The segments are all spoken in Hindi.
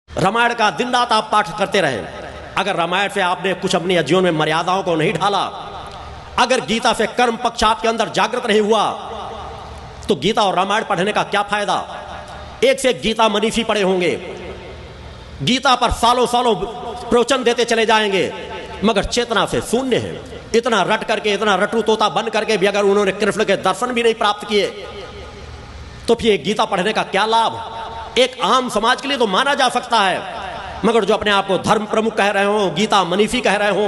रामायण का दिन रात आप पाठ करते रहे, अगर रामायण से आपने कुछ अपने जीवन में मर्यादाओं को नहीं ढाला, अगर गीता से कर्म पक्ष आपके अंदर जागृत नहीं हुआ, तो गीता और रामायण पढ़ने का क्या फायदा। एक से एक गीता मनीषी पढ़े होंगे, गीता पर सालों सालों प्रवचन देते चले जाएंगे, मगर चेतना से शून्य है। इतना रट करके, इतना रटू तोता बन करके भी अगर उन्होंने कृष्ण के दर्शन भी नहीं प्राप्त किए, तो फिर गीता पढ़ने का क्या लाभ। एक आम समाज के लिए तो माना जा सकता है, मगर जो अपने आप को धर्म प्रमुख कह रहे हो, गीता मनीषी कह रहे हो,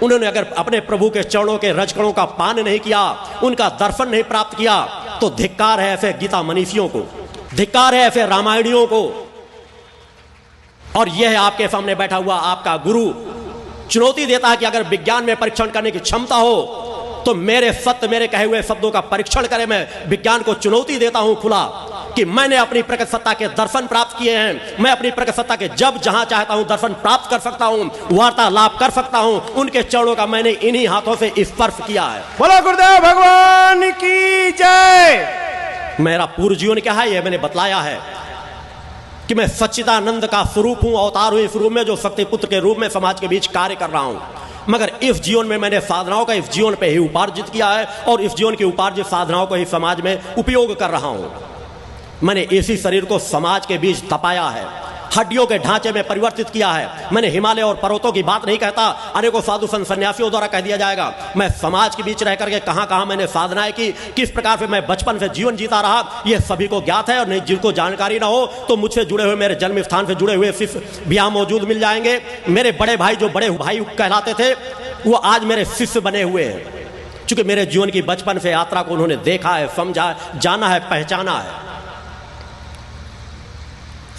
उन्होंने अगर अपने प्रभु के चरणों के रजकणों का पान नहीं किया, उनका दर्शन नहीं प्राप्त किया, तो धिक्कार है ऐसे गीता मनीषियों को, धिक्कार है ऐसे रामायणियों को। और यह आपके सामने बैठा हुआ आपका गुरु चुनौती देता है कि अगर विज्ञान में परीक्षण करने की क्षमता हो तो मेरे सत्य, मेरे कहे हुए शब्दों का परीक्षण करें। मैं विज्ञान को चुनौती देता हूं खुला कि मैंने अपनी प्रकट सत्ता के दर्शन प्राप्त किए हैं, मैं अपनी प्रकट सत्ता के जब जहां चाहता हूं दर्शन प्राप्त कर सकता हूं, वार्तालाप कर सकता हूं, उनके चरणों का मैंने इन्हीं हाथों से स्पर्श किया है। बोलो गुरुदेव भगवान की जय। मेरा पूर्व जीवन क्या है, यह मैंने बतलाया है कि मैं सच्चिदानंद का स्वरूप हूं, अवतार हूं इस रूप में, जो शक्ति पुत्र के रूप में समाज के बीच कार्य कर रहा हूं। मगर इस जीवन में मैंने साधनाओं का इस जीवन पे ही उपार्जित किया है, और इस जीवन की उपार्जित साधनाओं को ही समाज में उपयोग कर रहा हूं। मैंने इसी शरीर को समाज के बीच तपाया है, हड्डियों के ढांचे में परिवर्तित किया है। मैंने हिमालय और पर्वतों की बात नहीं कहता, अनेकों साधु संत सन्यासियों द्वारा कह दिया जाएगा। मैं समाज के बीच रह करके कहां कहां मैंने साधनाएं की, किस प्रकार से मैं बचपन से जीवन जीता रहा, यह सभी को ज्ञात है। और नहीं जिनको जानकारी ना हो तो मुझसे जुड़े हुए, मेरे जन्म स्थान से जुड़े हुए शिष्य भी यहां मौजूद मिल जाएंगे। मेरे बड़े भाई, जो बड़े भाई कहलाते थे, वो आज मेरे शिष्य बने हुए हैं, क्योंकि मेरे जीवन की बचपन से यात्रा को उन्होंने देखा है, समझा, जाना है, पहचाना है।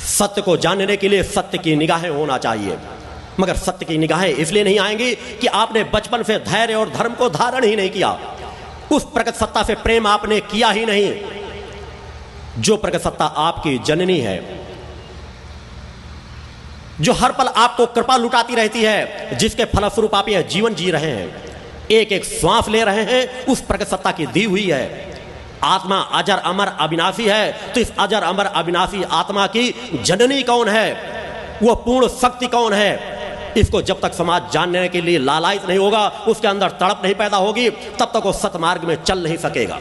सत्य को जानने के लिए सत्य की निगाहें होना चाहिए, मगर सत्य की निगाहें इसलिए नहीं आएंगी कि आपने बचपन से धैर्य और धर्म को धारण ही नहीं किया, उस प्रकट सत्ता से प्रेम आपने किया ही नहीं, जो प्रकट सत्ता आपकी जननी है, जो हर पल आपको कृपा लुटाती रहती है, जिसके फलस्वरूप आप यह जीवन जी रहे हैं, एक एक श्वास ले रहे हैं, उस प्रकट सत्ता की दी हुई है। आत्मा अजर अमर अविनाशी है, तो इस अजर अमर अविनाशी आत्मा की जननी कौन है, वह पूर्ण शक्ति कौन है, इसको जब तक समाज जानने के लिए लालायित नहीं होगा, उसके अंदर तड़प नहीं पैदा होगी, तब तक वो सतमार्ग में चल नहीं सकेगा।